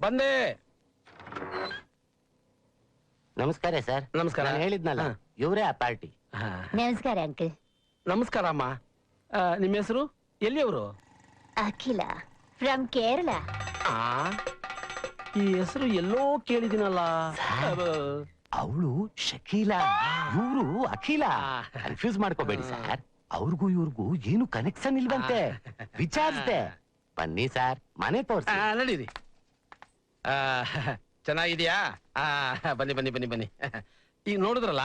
ಬಂದೆ. ನಮಸ್ಕಾರ ಸರ್. ನಮಸ್ಕಾರ. ನಾನು ಹೇಳಿದ್ನಲ್ಲ ಇವರೇ ಆ ಪಾರ್ಟಿ. ನಮಸ್ಕಾರ ಅಂಕಲ್. ನಮಸ್ಕಾರ ಅಮ್ಮ. ನಿಮ್ಮ ಹೆಸರು? ಎಲ್ಲಿಯವರು? ಅಖಿಲ ಫ್ರಮ್ ಕೇರಳ. ಈ ಹೆಸರು ಎಲ್ಲೋ ಕೇಳಿದಿನಲ್ಲ. ಅವಳು ಶಕೀಲಾ, ಇವರು ಅಖಿಲ. ಕನ್ಫ್ಯೂಸ್ ಮಾಡ್ಕೋಬೇಡಿ ಸರ್. ಅವ್ರಿಗೂ ಇವ್ರಿಗೂ ಏನು ಕನೆಕ್ಷನ್ ಇಲ್ವಂತೆ. ವಿಚಾರಿಸ್ದೆ. ಬನ್ನಿ ಸರ್, ಮನೆ ತೋರ್ಸಿ. ನಡೀರಿ. ಚೆನ್ನಾಗಿದ್ಯಾ? ಬನ್ನಿ ಬನ್ನಿ ಬನ್ನಿ ಬನ್ನಿ. ಈಗ ನೋಡಿದ್ರಲ್ಲ,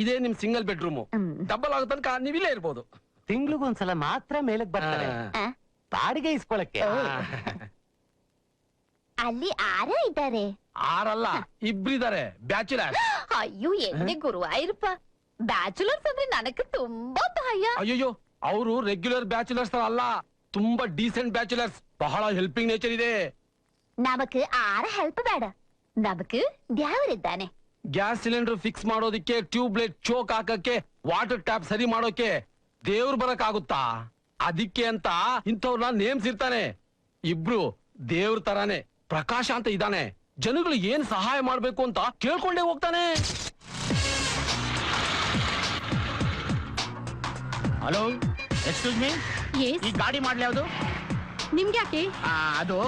ಇದೇ ನಿಮ್ ಸಿಂಗಲ್ ಬೆಡ್ರೂಮ್. ಡಬಲ್ ಆಗೋ ತನಕ ನೀವಿಲ್ಲೇ ಇರ್ಬೋದು. ತಿಂಗ್ಳಿಗೊಂದ್ಸಲ ಮಾತ್ರ ಮೇಲಕ್ ಬರ್ತಾರೆ, ಬಾಡಿಗೆ ಇಸ್ಕೊಳಕ್ಕೆ. ಅಲ್ಲಿ ಆರ ಇದ್ದಾರೆ? ಆರಲ್ಲ, ಇಬ್ರಿದ್ದಾರೆ ಬ್ಯಾಚುಲರ್. ಅಯ್ಯೋ ಎಣ್ಣೆ ಗುರುವಾಯೂರಪ್ಪ, ಬ್ಯಾಚುಲರ್ಸ್ ಅಂದ್ರೆ ನನಗೆ ತುಂಬಾ ಭಯ. ಅಯ್ಯೋ, ಅವರು ರೆಗ್ಯುಲರ್ ಬ್ಯಾಚುಲರ್ಸ್ ಅಲ್ಲ, ತುಂಬಾ ಡೀಸೆಂಟ್ ಬ್ಯಾಚುಲರ್ಸ್. ಬಹಳ ಹೆಲ್ಪಿಂಗ್ ನೇಚರ್ ಇದೆ. ನಮಕ್ ಆರ ಹೆಲ್ಪ್ ಬೇಡ, ನಮಕ್ ದ್ಯಾವರಿದ್ದಾನೆ. ಗ್ಯಾಸ್ ಸಿಲಿಂಡರ್ ಫಿಕ್ಸ್ ಮಾಡೋದಿಕ್ಕೆ, ಟ್ಯೂಬ್ ಲೈಟ್ ಚೋಕ್ ಹಾಕಕ್ಕೆ, ವಾಟರ್ ಟ್ಯಾಪ್ ಸರಿ ಮಾಡೋಕೆ ದೇವ್ರು ಬರಕ್ ಆಗುತ್ತಾ? ಅದಕ್ಕೆ ಅಂತ ಇಂಥವ್ರನ್ನ ನೇಮ್ಸಿರ್ತಾನೆ. ಇಬ್ರು ದೇವ್ರ ತರಾನೇ. ಪ್ರಕಾಶ ಅಂತ ಇದ್ದಾನೆ, ಜನಗಳು ಏನ್ ಸಹಾಯ ಮಾಡ್ಬೇಕು ಅಂತ ಕೇಳ್ಕೊಂಡೇ ಹೋಗ್ತಾನೆ. ಹಲೋ, ಎಕ್ಸ್ಕ್ಯೂಸ್ ಮೀ, ಈ ಗಾಡಿ ಮಾಡ್ಲಿ ಯಾವ್ದು? ನಿಮ್ಗೆ ಯಾಕೆ? ಅದು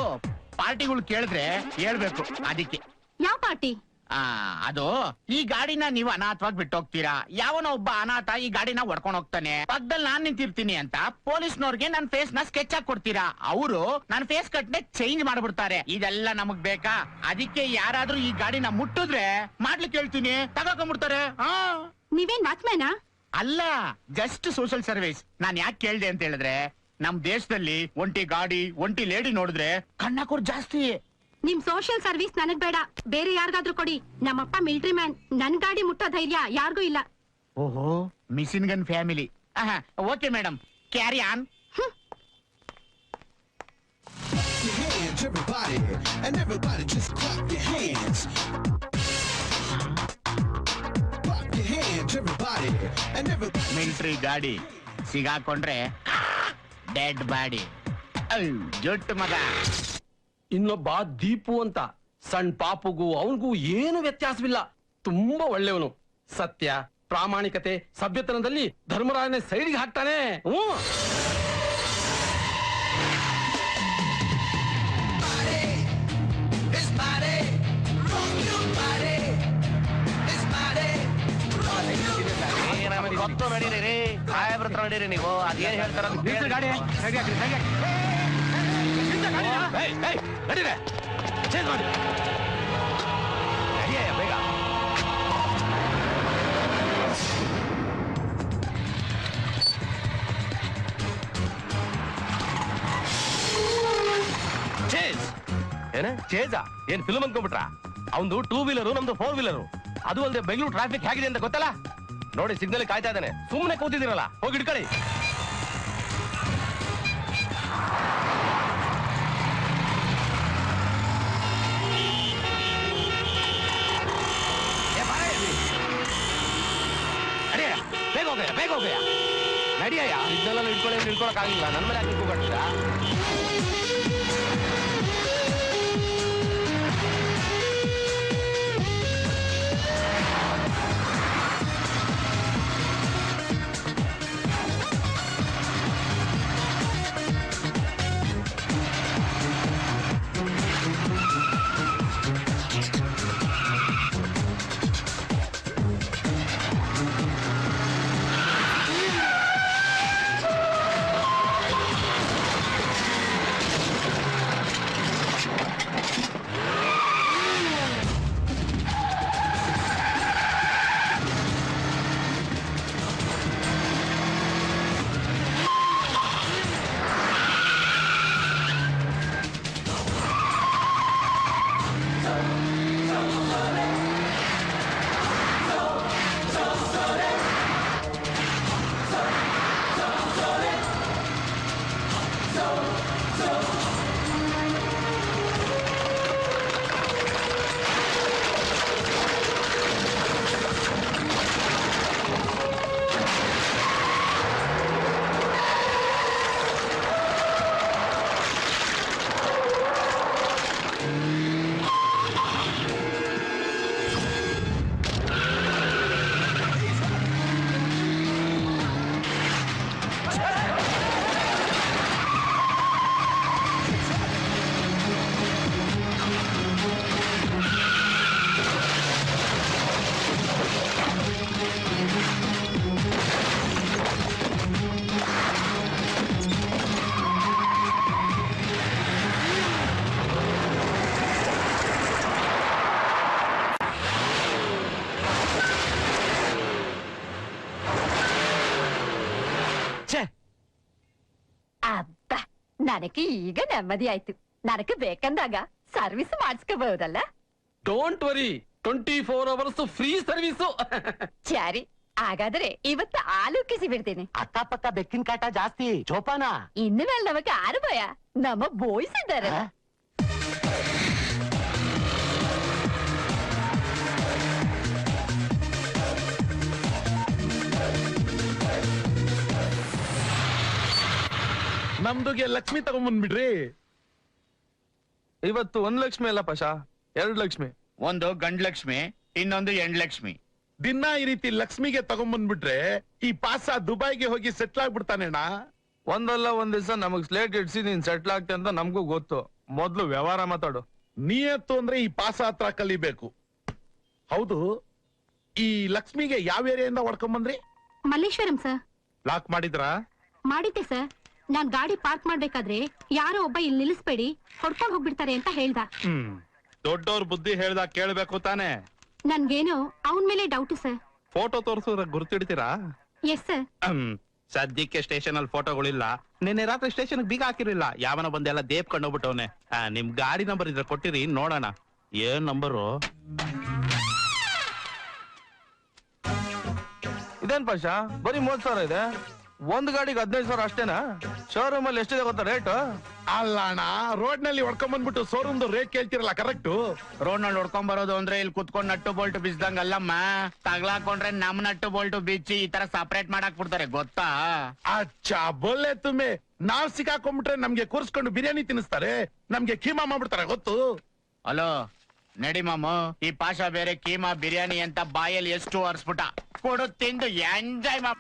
ಪಾರ್ಟಿಗಳು ಕೇಳಿದ್ರೆ ಹೇಳ್ಬೇಕು, ಅದಕ್ಕೆ. ಯಾವ ಪಾರ್ಟಿ? ಅದು ಈ ಗಾಡಿನ ನೀವು ಅನಾಥವಾಗಿ ಬಿಟ್ಟು ಹೋಗ್ತೀರಾ, ಯಾವನೋ ಒಬ್ಬ ಅನಾಥ ಈ ಗಾಡಿನ ಹೊಡ್ಕೊಂಡು ಹೋಗ್ತಾನೆ, ಪಕ್ಕದಲ್ಲಿ ನಾನ್ ನಿಂತಿರ್ತೀನಿ ಅಂತ ಪೊಲೀಸ್ನವ್ರಿಗೆ ನನ್ ಫೇಸ್ ನ ಸ್ಕೆಚ್ ಹಾಕಿ ಕೊಡ್ತೀರಾ, ಅವರು ನನ್ ಫೇಸ್ ಕಟ್ನೆ ಚೇಂಜ್ ಮಾಡ್ಬಿಡ್ತಾರೆ. ಇದೆಲ್ಲ ನಮಗ್ ಬೇಕಾ? ಅದಕ್ಕೆ ಯಾರಾದ್ರೂ ಈ ಗಾಡಿನ ಮುಟ್ಟಿದ್ರೆ ಮಾಡ್ಲಿಕ್ಕೆ ಹೇಳ್ತೀನಿ, ತಗೊಂಡ್ಬಿಡ್ತಾರೆ. ನೀವೇನ್ ವಾಚ್ಮ್ಯಾನಾ? ಅಲ್ಲ, ಜಸ್ಟ್ ಸೋಷಿಯಲ್ ಸರ್ವಿಸ್. ನಾನ್ ಯಾಕೆ ಕೇಳ್ದೆ ಅಂತ ಹೇಳಿದ್ರೆ, ನಮ್ ದೇಶದಲ್ಲಿ ಒಂಟಿ ಗಾಡಿ ಒಂಟಿ ಲೇಡಿ ನೋಡಿದ್ರೆ ಕಣ್ಣಾಕೋರ್ ಜಾಸ್ತಿ. ನಿಮ್ ಸೋಷಿಯಲ್ ಸರ್ವಿಸ್ ನನಗ್ ಬೇಡ, ಬೇರೆ ಯಾರಿಗಾದ್ರೂ ಕೊಡಿ. ನಮ್ಮಪ್ಪ ಮಿಲಿಟರಿ ಮ್ಯಾನ್, ನನ್ ಗಾಡಿ ಮುಟ್ಟೋ ಧೈರ್ಯ ಯಾರಿಗೂ ಇಲ್ಲ. ಓಹೋ, machine gun family. Okay madam, carry on. Military ಗಾಡಿ ಸಿಗಾಕೊಂಡ್ರೆ ಡೆಡ್ ಬಾಡಿ. ಜೊಟ್ಟು ಮಗ. ಇನ್ನೊಬ್ಬ ದೀಪು ಅಂತ, ಸಣ್ಣ ಪಾಪುಗೂ ಅವನಿಗೂ ಏನು ವ್ಯತ್ಯಾಸವಿಲ್ಲ. ತುಂಬಾ ಒಳ್ಳೆಯವನು. ಸತ್ಯ, ಪ್ರಾಮಾಣಿಕತೆ, ಸಭ್ಯತನದಲ್ಲಿ ಧರ್ಮರಾಯನೇ ಸೈಡ್ಗೆ ಹಾಕ್ತಾನೆ. ನಡೀರಿ, ಸಾಹೇಬ್ರ ಹತ್ರ ನಡೀರಿ. ನೀವು ಅದೇನ್ ಹೇಳ್ತಾರ ಬೇಗ. ಏನ ಚೇಜಾ? ಏನ್ ಫಿಲ್ಮ್ ಅನ್ಕೊಂಡ್ಬಿಟ್ರ? ಅವನು 2 ವೀಲರು, ನಮ್ದು 4 ವೀಲರು. ಅದು ಅಲ್ಲದೆ ಬೆಂಗಳೂರು ಟ್ರಾಫಿಕ್ ಹೇಗಿದೆ ಅಂತ ಗೊತ್ತಲ್ಲ. ನೋಡಿ, ಸಿಗ್ನಲ್ ಕಾಯ್ತಾ ಇದ್ದಾನೆ. ಸುಮ್ಮನೆ ಕೂತಿದ್ದೀರಲ್ಲ, ಹೋಗಿ ಹಿಡ್ಕೊಳ್ಳಿ. ಬೇಗ ಹೋಗಯ್ಯ, ಬೇಗ ಹೋಗಯ್ಯ, ನಡಿಯಯ್ಯ. ಸಿಗ್ನಲ್ ಹಿಡ್ಕೊಳಕ್ ಆಗಿಲ್ಲ, ನನ್ನ ಮೇಲೆ ಹಾಕಿ ಕೂಗಾಡ್ತೀರಾ? ಅಬ್ಬಾ ನನಗೆ ಈಗ ನೆಮ್ಮದಿ ಆಯ್ತು. ನನಗೆ ಬೇಕಂದಾಗ ಸರ್ವಿಸ್ ಮಾಡಿಸ್ಕೋಬಹುದಲ್ಲ. Don't worry, 24 hours free service. Chari, ಹಾಗಾದ್ರೆ ಇವತ್ತು ಆಲೋಕಿಸಿ ಬಿಡ್ತೀನಿ. ಅಕ್ಕಪಕ್ಕ ಬೆಕ್ಕಿನ ಕಾಟ ಜಾಸ್ತಿ, ಜೋಪಾನ. ಇನ್ನು ಮೇಲೆ ನಮಗೆ ಆರು ಭಯ, ನಮ್ಮ ಬೋಯ್ಸ್ ಇದ್ದಾರೆ. ನಮ್ದುಗೆ ಲಕ್ಷ್ಮಿ ತಗೊಂಡ್ಬಂದ್ಬಿಡ್ರಿ. ಇವತ್ತು 1 ಲಕ್ಷ್ಮಿ ಅಲ್ಲ ಪಶಾ, 2 ಲಕ್ಷ್ಮಿ. ಒಂದು ಗಂಡ್ಲಕ್ಷ್ಮಿ, ಇನ್ನೊಂದು ಹೆಣ್ಲಕ್ಷ್ಮಿ. ದಿನ ಈ ರೀತಿ ಲಕ್ಷ್ಮಿಗೆ ತಗೊಂಡ್ಬಂದ್ಬಿಟ್ರೆ ಈ ಪಾಸ ದುಬೈಗೆ ಹೋಗಿ ಸೆಟ್ಲ್ ಆಗ್ಬಿಡ್ತಾನೇಣ್ಣ. ಒಂದಲ್ಲ ಒಂದ್ ದಿವಸ ನಮಗ್ ಸ್ಲೇಟ್ ಇಡ್ಸಿ ನೀನ್ ಸೆಟ್ಲ್ ಆಗ್ತೆ ಅಂತ ನಮಗೂ ಗೊತ್ತು. ಮೊದ್ಲು ವ್ಯವಹಾರ ಮಾತಾಡು. ನಿಯತ್ತು ಅಂದ್ರೆ ಈ ಪಾಸ ಹತ್ರ ಕಲಿಬೇಕು. ಹೌದು, ಈ ಲಕ್ಷ್ಮಿಗೆ ಯಾವ ಏರಿಯಾದಿಂದ ಹೊಡ್ಕೊಂಬಂದ್ರಿ? ಮಲ್ಲೇಶ್ವರಂ ಸರ್. ಲಾಕ್ ಮಾಡಿದ್ರಾ? ಮಾಡಿದ್ದೆ ಸರ್. ನಾನ್ ಗಾಡಿ ಪಾರ್ಕ್ ಮಾಡ್ಬೇಕಾದ್ರೆ ಯಾರೋ ಒಬ್ಬ ಇಲ್ಲಿ ನಿಲ್ಲಿಸ್ಬೇಡಿ, ಹೊಡ್ಕೊಂಡ್ ಹೋಗ್ಬಿಡ್ತಾರೆ ಅಂತ ಹೇಳ್ದ. ದೊಡ್ಡವ್ರ ಬುದ್ಧಿ ಹೇಳ್ದ ಕೇಳ್ಬೇಕು ತಾನೆ. ನನ್ಗೇನೋ ಅವನ್ ಮೇಲೆ ಡೌಟು ಸರ್. ಫೋಟೋ ತೋರ್ಸಿದ್ರೆ ಗುರ್ತಿಡ್ತೀರಾ? Yes sir. ಸದ್ಯಕ್ಕೆ ಸ್ಟೇಷನ್ ಅಲ್ಲಿ ಫೋಟೋಗಳಿಲ್ಲ. ನಿನ್ನೆ ರಾತ್ರಿ ಸ್ಟೇಷನ್ ಬೀಗ ಹಾಕಿರಲಿಲ್ಲ. ಯಾವನ ಬಂದೆಲ್ಲ ದೇಪ್ಕೊಂಡು ಹೋಗ್ಬಿಟ್ಟವನೆ. ನಿಮ್ ಗಾಡಿ ನಂಬರ್ ಇದ್ರೆ ಕೊಟ್ಟಿರಿ ನೋಡೋಣ. ಏನ್ ನಂಬರು? ಇದೇನ್ ಪಶಾ, ಬರೀ 30,000 ಇದೆ. ಒಂದ್ ಗಾಡಿಗೆ 15,000 ಅಷ್ಟೇನಾ? ಶೋರೂಮ್ ಅಲ್ಲಿ ಎಷ್ಟಿದೆ ಗೊತ್ತಾ ರೇಟ್? ಅಲ್ಲಣ್ಣ, ರೋಡ್ ನಲ್ಲಿ ಹೊಡ್ಕೊಂಡ್ಬಂದ್ಬಿಟ್ಟು ಶೋರೂಮ್ ರೇಟ್ ಕೇಳ್ತಿರಲ್ಲ, ಕರೆಕ್ಟ್? ರೋಡ್ ನಲ್ಲಿ ಹೊಡ್ಕೊಂಡ್ ಬರೋದು ಅಂದ್ರೆ ಇಲ್ಲಿ ಕುತ್ಕೊಂಡ್ ನಟ್ಟು ಬೋಲ್ಟ್ ಬಿಸ್ದಂಗ್ ಅಲ್ಲಮ್ಮ. ತಗ್ಲಾಕೊಂಡ್ರೆ ನಮ್ ನಟ್ಟು ಬೋಲ್ಟ್ ಬಿಚ್ಚಿ ಈ ತರ ಸಪರೇಟ್ ಮಾಡಾಕ್ ಬಿಡ್ತಾರೆ, ಗೊತ್ತಾ? ಅಚ್ಚಾ ಬೊಲ್ಲೆ ತುಮ್ಮೆ. ನಾವ್ ಸಿಕ್ಕಾಕೊಂಡ್ಬಿಟ್ರೆ ನಮ್ಗೆ ಕೂರ್ಸ್ಕೊಂಡು ಬಿರಿಯಾನಿ ತಿನ್ನಿಸ್ತಾರೆ, ನಮ್ಗೆ ಕೀಮಾ ಮಾಡ್ಬಿಡ್ತಾರೆ, ಗೊತ್ತು? ಹಲೋ ನಡಿ ಮಾಮ, ಈ ಪಾಷಾ ಬೇರೆ ಕೀಮಾ ಬಿರಿಯಾನಿ ಅಂತ ಬಾಯಲ್ಲಿ ಎಷ್ಟು ಅರ್ಸ್ಬಿಟ್ಟ. ಕೊಡು ತಿಂದು ಎಂಜಾಯ್ ಮಾ.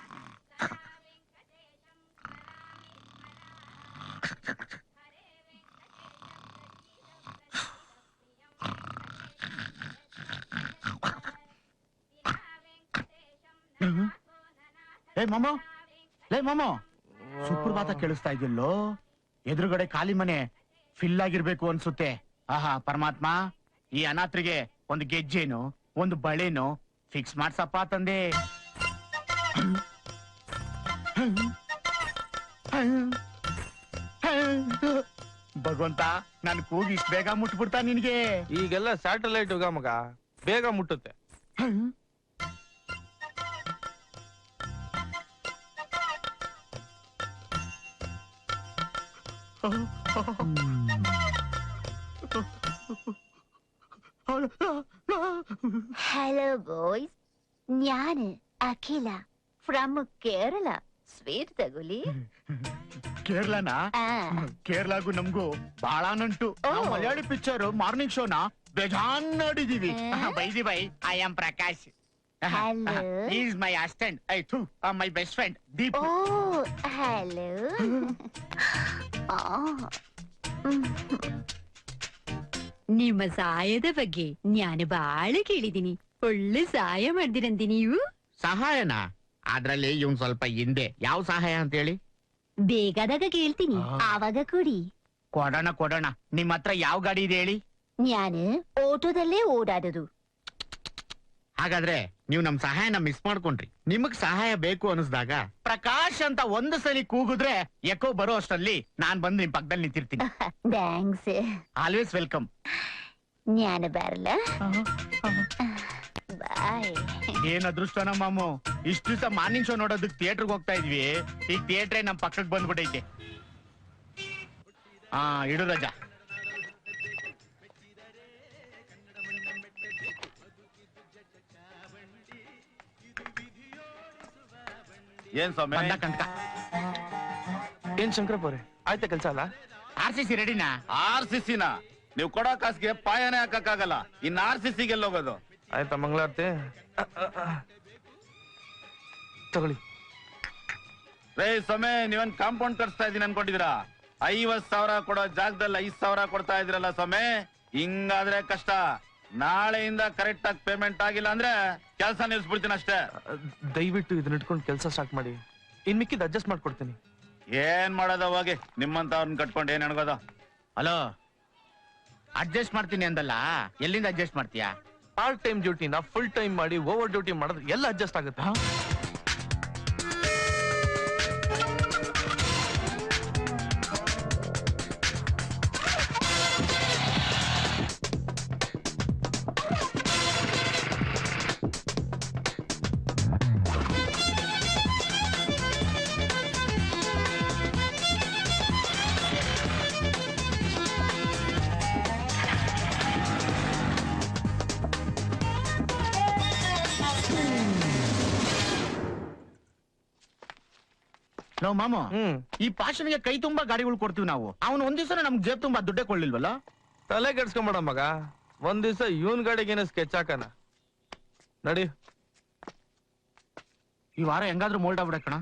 ಲೇ ಮಾಮೋ, ಸುಪ್ರಭಾತ ಕೇಳಿಸ್ತಾ ಇದೆಯಲ್ಲೋ. ಎದುರುಗಡೆ ಖಾಲಿ ಮನೆ ಫಿಲ್ ಆಗಿರ್ಬೇಕು ಅನ್ಸುತ್ತೆ. ಆಹಾ ಪರಮಾತ್ಮ, ಈ ಅನಾಥರಿಗೆ ಒಂದು ಗೆಜ್ಜೆನು ಒಂದು ಬಳೆನು ಫಿಕ್ಸ್ ಮಾಡ್ಸಪ್ಪ ತಂದೆ. ಭಗವಂತ, ನನ್ ಕೂಗಿ ಇಷ್ಟ ಬೇಗ ಮುಟ್ಬಿಡ್ತಾ ನಿನ್ಗೆ? ಈಗೆಲ್ಲ ಸ್ಯಾಟಲೈಟ್ ಯುಗ ಮಗ, ಬೇಗ ಮುಟ್ಟುತ್ತೆ. ഹലോ ബോയ്സ്, ഞാന് അഖില ഫ്രം കേരള. ಸ್ವೀಟ್ ತಗೊಳ್ಳಿ. ಕೇರಳನಾ? ಕೇರಳಗೂ ನಮ್ಗೂ ಬಹಳ ನಂಟು. ನಾವು ಮಲಯಾಳಿ ಪಿಕ್ಚರ್ ಮಾರ್ನಿಂಗ್ ಶೋನ ಬೇಜಾನ್ ನೋಡಿದೀವಿ. By the by, I am Prakash. Hello. He is my assistant. My best friend Deep. Oh hello. ನಿಮ್ಮ ಸಹಾಯದ ಬಗ್ಗೆ ನಾನು ಬಾಳ ಕೇಳಿದೀನಿ. ಒಳ್ಳೆ ಸಹಾಯ ಮಾಡ್ದಿರಂದಿ ನೀವು. ಸಹಾಯನಾ? ಅದ್ರಲ್ಲಿ ಇವ್ನ್ ಸ್ವಲ್ಪ ಹಿಂದೆ. ಯಾವ ಸಹಾಯ ಅಂತ ಹೇಳಿ? ಬೇಕಾದಾಗ ಕೇಳ್ತೀನಿ, ಆವಾಗ ಕೊಡಿ. ಕೊಡೋಣ ಕೊಡೋಣ. ನಿಮ್ ಹತ್ರ ಯಾವ ಗಾಡಿ ಇದೆ ಹೇಳಿ? ನಾನು ಆಟೋದಲ್ಲೇ ಓಡಾಡೋದು. ಹಾಗಾದ್ರೆ ನೀವು ನಮ್ ಸಹಾಯನ ಮಿಸ್ ಮಾಡ್ಕೊಂಡ್ರಿ. ನಿಮಗ್ ಸಹಾಯ ಬೇಕು ಅನಿಸ್ದಾಗ ಪ್ರಕಾಶ್ ಅಂತ ಒಂದು ಸಲಿ ಕೂಗಿದ್ರೆ ಎಕೋ ಬರೋ ಅಷ್ಟರಲ್ಲಿ ನಾನ್ ಬಂದು ನಿಮ್ ಪಕ್ಕದಲ್ಲಿ ನಿಂತಿರ್ತೀನಿ. ಥ್ಯಾಂಕ್ಸ್. Always welcome. ನಾನು ಬರಲ್ಲ. ಬಾಯ್. ಏನ್ ಅದೃಷ್ಟನ ಮಾಮು, ಇಷ್ಟು ದಿವಸ ಮಾರ್ನಿಂಗ್ ಶೋ ನೋಡೋದಕ್ ಥಿಯೇಟರ್ಗೆ ಹೋಗ್ತಾ ಇದ್ವಿ. ಈಗ ಥಿಯೇಟ್ರೇ ನಮ್ ಪಕ್ಕಕ್ಕೆ ಬಂದ್ಬಿಟ್ಟೈತೆ. ಇಡು ರಜಾ. ಏನ್ ಸ್ವಾಮಿ? ಕನಕ, ಏನ್ ಶಂಕರಪ್ಪ ಅವ್ರೆ, ಆಯ್ತಾ ಕೆಲ್ಸ ಅಲ್ಲ? RCC ರೆಡಿನಾ? RCC ನ ನೀವು ಕೊಡೋ ಕಾಸ್ಗೆ ಪಾಯನೇ ಹಾಕಕ್ಕಾಗಲ್ಲ. ಇನ್ RCC ಗೆಲ್ಲೋಗೋದು. ಆಯ್ತಾ ಮಂಗಳಾರತಿ? ತಗೊಳ್ಳಿ. ರೇ ಸಮಯ, ನೀವೇನ್ ಕಾಂಪೌಂಡ್ ಕಟ್ಸ್ತಾ ಇದೀನಿ ಅನ್ಕೊಂಡಿದ್ದೀರಾ? 50,000 ಕೊಡೋ ಜಾಗದಲ್ಲಿ 5,000 ಕೊಡ್ತಾ ಇದ್ರಲ್ಲ ಸಮಯ. ಹಿಂಗಾದ್ರೆ ಕಷ್ಟ. ನಾಳೆಯಿಂದ ಕರೆಕ್ಟ್ ಆಗಿ ಪೇಮೆಂಟ್ ಆಗಿಲ್ಲ ಅಂದ್ರೆ ಕೆಲಸ ನಿಲ್ಸ್ಬಿಡ್ತೀನಿ ಅಷ್ಟೇ. ದಯವಿಟ್ಟು ಇದನ್ನ ಇಟ್ಕೊಂಡು ಕೆಲಸ ಸ್ಟಾರ್ಟ್ ಮಾಡಿ. ಇನ್ ಮಿಕ್ಕಿದ್ ಅಡ್ಜಸ್ಟ್ ಮಾಡ್ಕೊಡ್ತೀನಿ. ಏನ್ ಮಾಡೋದ ಹೋಗಿ, ನಿಮ್ಮಂತವ್ರನ್ನ ಕಟ್ಕೊಂಡು ಏನ್ ಅನ್ಕೋದ? ಹಲೋ, ಅಡ್ಜಸ್ಟ್ ಮಾಡ್ತೀನಿ ಅಂದಲ್ಲ, ಎಲ್ಲಿಂದ ಅಡ್ಜಸ್ಟ್ ಮಾಡ್ತೀಯಾ? ಪಾರ್ಟ್ ಟೈಮ್ ಡ್ಯೂಟಿನ ಫುಲ್ ಟೈಮ್ ಮಾಡಿ ಓವರ್ ಡ್ಯೂಟಿ ಮಾಡಿದ್ರೆ ಎಲ್ಲ ಅಡ್ಜಸ್ಟ್ ಆಗುತ್ತೆ. ನಾವು ಮಾಮ ಹ್ಮ್ ಈ ಪಾಷನ್ಗೆ ಕೈ ತುಂಬಾ ಗಾಡಿಗಳು ಕೊಡ್ತೀವಿ ನಾವು. ಅವನು ಒಂದ್ ದಿವಸ ನಮ್ಗೆ ಜೇಬ್ ತುಂಬಾ ದುಡ್ಡೇ ಕೊಳ್ಳಿಲ್ವಲ್ಲ. ತಲೆ ಕೆಡ್ಸ್ಕೊಂಬೇಡ ಮಗ, ಒಂದ್ ದಿವ್ಸ ಇವನ್ ಗಾಡಿಗೇನ ಸ್ಕೆಚ್ ಹಾಕನ ನಡಿ. ಈ ವಾರ ಹೆಂಗಾದ್ರೂ ಮೋಲ್ಡ್ ಆಗ್ಬಿಡ ಕಣ.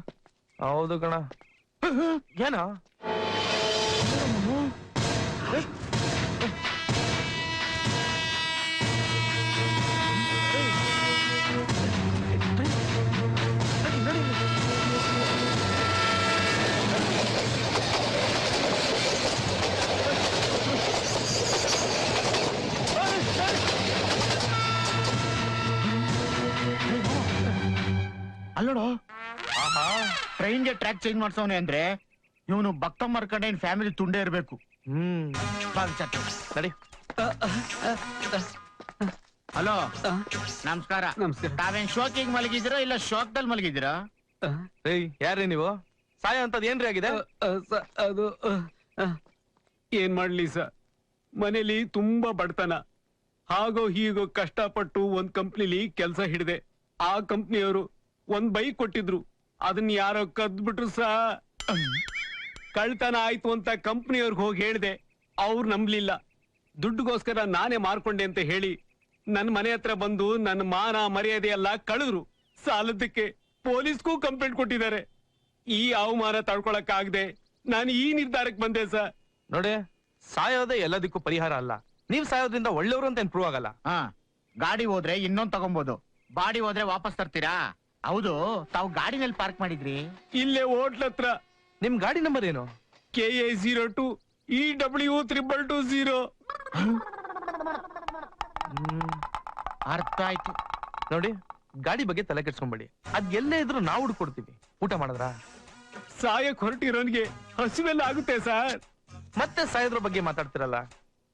ಹೌದು ಕಣ. ಏನ ಅಲ್ಲೋಡು, ಆಹಾ, ಟ್ರೈನ್ಗೆ ಟ್ರ್ಯಾಕ್ ಚೇಂಜ್ ಮಾಡ್ಸವನೆ ಅಂದ್ರೆ ಇವನು ಭಕ್ತಮ್ಮರ್ ಕಡೆ ಫ್ಯಾಮಿಲಿ ತುಂಡೇ ಇರ್ಬೇಕು. ನಡಿ. ಹಲೋ, ನಮಸ್ಕಾರ. ನಮಸ್ಕಾರ. ತಾವೇನ್ ಶೋಕಿಗೆ ಮಲಗಿದಿರೋ ಇಲ್ಲ ಶೋಕ್ದಲ್ಲಿ ಮಲಗಿದಿರಾ? ಏಯ್ ಯಾರ್ರಿ ನೀವು? ಸಾಯ ಅಂತದ್ ಏನ್ರಿ ಆಗಿದೆ? ಅದು ಏನ್ ಮಾಡ್ಲಿ ಸರ್, ಮನೇಲಿ ತುಂಬಾ ಬಡತನ, ಹಾಗೋ ಹೀಗೋ ಕಷ್ಟಪಟ್ಟು ಒಂದ್ ಕಂಪ್ನಿಲಿ ಕೆಲಸ ಹಿಡಿದೆ. ಆ ಕಂಪ್ನಿಯವರು ಒಂದ್ ಬೈಕ್ ಕೊಟ್ಟಿದ್ರು, ಅದನ್ನ ಯಾರೋ ಕದ್ಬಿಟ್ರು ಸಾ. ಕಳ್ತನ ಆಯ್ತು ಅಂತ ಕಂಪ್ನಿಯವ್ರಿಗೆ ಹೋಗಿ ಹೇಳ್ದೆ, ಅವ್ರು ನಂಬ್ಲಿಲ್ಲ. ದುಡ್ಡುಗೋಸ್ಕರ ನಾನೇ ಮಾರ್ಕೊಂಡೆ ಅಂತ ಹೇಳಿ ನನ್ ಮನೆ ಹತ್ರ ಬಂದು ನನ್ನ ಮಾನ ಮರ್ಯಾದೆ ಎಲ್ಲ ಕಳೆದ್ರು. ಸಾಲದಕ್ಕೆ ಪೊಲೀಸ್ಗೂ ಕಂಪ್ಲೇಂಟ್ ಕೊಟ್ಟಿದ್ದಾರೆ. ಈ ಅವಮಾನ ತಡ್ಕೊಳಕ್ಕಾಗದೆ ನಾನು ಈ ನಿರ್ಧಾರಕ್ಕೆ ಬಂದೆ ಸರ್. ನೋಡಿ, ಸಾಯೋದೇ ಎಲ್ಲದಕ್ಕೂ ಪರಿಹಾರ ಅಲ್ಲ. ನೀವ್ ಸಾಯೋದ್ರಿಂದ ಒಳ್ಳೆಯವರು ಅಂತ ಏನ್ ಪ್ರೂವ್ ಆಗಲ್ಲ. ಹಾ, ಗಾಡಿ ಹೋದ್ರೆ ಇನ್ನೊಂದ್ ತಗೊಂಬೋದು, ಬಾಡಿ ಹೋದ್ರೆ ವಾಪಸ್ ತರ್ತೀರಾ? ಹೌದು, ತಾವು ಗಾಡಿನಲ್ಲಿ ಪಾರ್ಕ್ ಮಾಡಿದ್ರಿ? ಇಲ್ಲೇ ಹೋಟ್ಲ್ ಹತ್ರ. ನಿಮ್ ಗಾಡಿ ನಂಬರ್ ಏನು? KA02 EW220. ಅರ್ಥ ಆಯ್ತು. ನೋಡಿ, ಗಾಡಿ ಬಗ್ಗೆ ತಲೆ ಕೆಡ್ಸ್ಕೊಂಬೇಡಿ. ಅದ್ ಎಲ್ಲೇ ಇದ್ರು ನಾವು ಹುಡ್ಕೊಡ್ತೀವಿ. ಊಟ ಮಾಡಿದ್ರಾ? ಸಾಯಕ್ ಹೊರಟಿರೋನ್ಗೆ ಹಸುವೆಲ್ಲ ಆಗುತ್ತೆ ಸರ್. ಮತ್ತೆ ಸಾಯೋದ್ರ ಬಗ್ಗೆ ಮಾತಾಡ್ತಿರಲ್ಲ.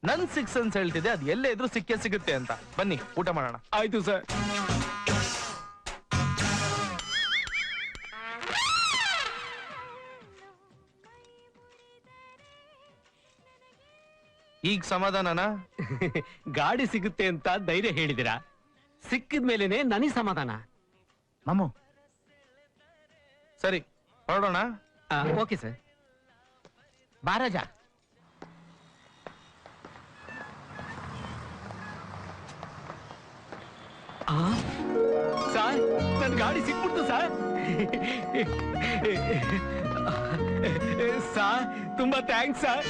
ನನ್ 6 ಸೆನ್ಸ್ ಹೇಳ್ತಿದೆ, ಅದ್ ಎಲ್ಲೇ ಇದ್ರು ಸಿಕ್ಕೇ ಸಿಗುತ್ತೆ ಅಂತ. ಬನ್ನಿ ಊಟ ಮಾಡೋಣ. ಆಯ್ತು ಸರ್. ಈಗ ಸಮಾಧಾನನಾ? ಗಾಡಿ ಸಿಗುತ್ತೆ ಅಂತ ಧೈರ್ಯ ಹೇಳಿದಿರಾ, ಸಿಕ್ಕಿದ ಮೇಲೆನೆ ನನಗೆ ಸಮಾಧಾನ. ಮಾಮು, ಸರಿ ಹೊರಡೋಣ. Okay sir. ಬಾರಾಜ. ಸರ್, ನನ್ ಗಾಡಿ ಸಿಕ್ಬಿಡ್ತು ಸರ್. ಸರ್, ತುಂಬಾ ಥ್ಯಾಂಕ್ಸ್ ಸರ್.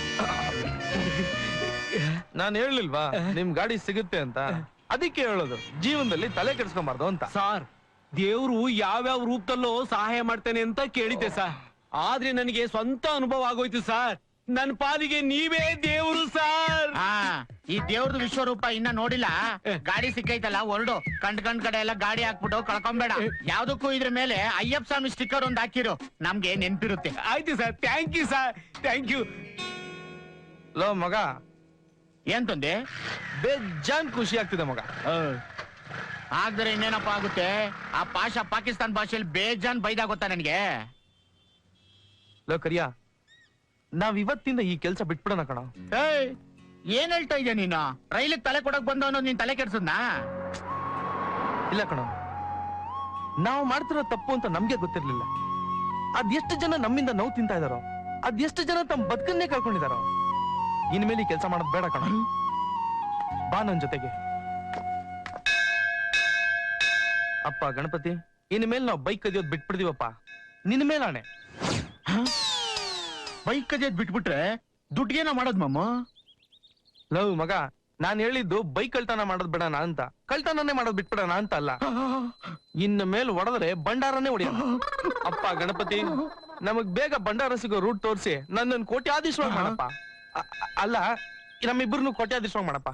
ನಾನ್ ಹೇಳಿಲ್ವಾ ನಿಮ್ ಗಾಡಿ ಸಿಗುತ್ತೆ ಅಂತ? ಅದಕ್ಕೆ ಹೇಳೋದು, ಜೀವನದಲ್ಲಿ ತಲೆ ಕೆಡ್ಸ್ಕೊಂಬಾರ್ದು ಅಂತ. ಸರ್, ದೇವ್ರು ಯಾವ್ಯಾವ ರೂಪದಲ್ಲೋ ಸಹಾಯ ಮಾಡ್ತೇನೆ ಅಂತ ಕೇಳಿದ್ದೆ ಸರ್. ಆದ್ರೆ ನನಗೆ ಸ್ವಂತ ಅನುಭವ ಆಗೋಯ್ತು ಸರ್. ನನ್ ಪಾಲಿಗೆ ನೀವೇ ದೇವ್ರು ಸರ್. ಹಾ, ಈ ದೇವ್ರದು ವಿಶ್ವರೂಪ ಇನ್ನ ನೋಡಿಲ್ಲ. ಗಾಡಿ ಸಿಕ್ಕೈತಲ್ಲ, ಹೊರಡು. ಕಂಡ್ ಕಡೆ ಎಲ್ಲ ಗಾಡಿ ಹಾಕ್ಬಿಟ್ಟು ಕಳ್ಕೊಂಬೇಡ. ಯಾವ್ದಕ್ಕೂ ಇದ್ರ ಮೇಲೆ ಅಯ್ಯಪ್ಪ ಸ್ವಾಮಿ ಸ್ಟಿಕ್ಕರ್ ಒಂದ್ ಹಾಕಿರು, ನಮ್ಗೆ ನೆನ್ಪಿರುತ್ತೆ. ಆಯ್ತು sir, thank you sir, thank you. ಲೋ ಮಗ, ಏನ್ ತಂದೆ? ಬೇಜಾನ್ ಖುಷಿ ಆಗ್ತಿದೆ ಮಗ. ಆಗ್ದರೆ ಇನ್ನೇನಪ್ಪ ಆಗುತ್ತೆ? ಆ ಪಾಷಾ ಪಾಕಿಸ್ತಾನ್ ಭಾಷೆಯಲ್ಲಿ ಬೇಜಾನ್ ಬೈದ ಗೊತ್ತಾ ನನ್ಗೆ? ಲೋ ಕರಿಯಾ, ನಾವ್ ಇವತ್ತಿಂದ ಈ ಕೆಲ್ಸ ಬಿಟ್ಬಿಡೋಣ ಕಣ. ಏಯ್, ಏನ್ ಹೇಳ್ತಾ ಇದ್ಯಾ ನೀನು? ರೈಲಿಗೆ ತಲೆ ಕೊಡಕ್ ಬಂದವನು ನೀನ್ ತಲೆ ಕೆಡ್ಸದ್ನಾ? ಇಲ್ಲ ಕಣ, ನಾವು ಮಾಡ್ತಿರೋ ತಪ್ಪು ಅಂತ ನಮ್ಗೆ ಗೊತ್ತಿರ್ಲಿಲ್ಲ. ಅದೆಷ್ಟು ಜನ ನಮ್ಮಿಂದ ನೋವು ತಿಂತಾ ಇದಾರೋ, ಅದೆಷ್ಟು ಜನ ತಮ್ಮ ಬದುಕನ್ನೇ ಕಳ್ಕೊಂಡಿದಾರೋ. ಇನ್ಮೇಲೆ ಈ ಕೆಲಸ ಮಾಡೋದ್ ಬೇಡ ಕಣ. ಬಾ ನನ್ ಜೊತೆಗೆ. ಅಪ್ಪ ಗಣಪತಿ, ಇನ್ಮೇಲೆ ನಾವು ಬೈಕ್ ಕದಿಯೋದ್ ಬಿಟ್ಬಿಡ್ತೀವಪ್ಪ. ನಿನ್ ಮೇಲಾಣೆ. ಬೈಕ್ ಕದಿಯೋದ್ ಬಿಟ್ಬಿಟ್ರೆ ದುಡ್ಗೇನ ಮಾಡೋದ್ ಮಮ್ಮ? ಲವ್ ಮಗ, ನಾನ್ ಹೇಳಿದ್ದು ಬೈಕ್ ಕಳ್ತನ ಮಾಡೋದ್ ಬೇಡಣ ಅಂತ. ಕಳ್ತನನೇ ಮಾಡೋದ್ ಬಿಟ್ಬಿಡೋಣ ಅಂತ ಅಲ್ಲ. ಇನ್ನ ಮೇಲೆ ಹೊಡೆದ್ರೆ ಭಂಡಾರನೇ ಹೊಡಿಯೋಣ. ಅಪ್ಪ ಗಣಪತಿ, ನಮಗ್ ಬೇಗ ಭಂಡಾರ ಸಿಗೋ ರೂಟ್ ತೋರಿಸಿ ನನ್ನನ್ನು ಕೋಟ್ಯಾಧೀಶ್ವರ ಮಾಡಪ್ಪ. ಅಲ್ಲ, ನಮ್ಮಿಬ್ಬರನ್ನು ಕೋಟ್ಯಾಧೀಶ್ವರ ಮಾಡಪ್ಪ.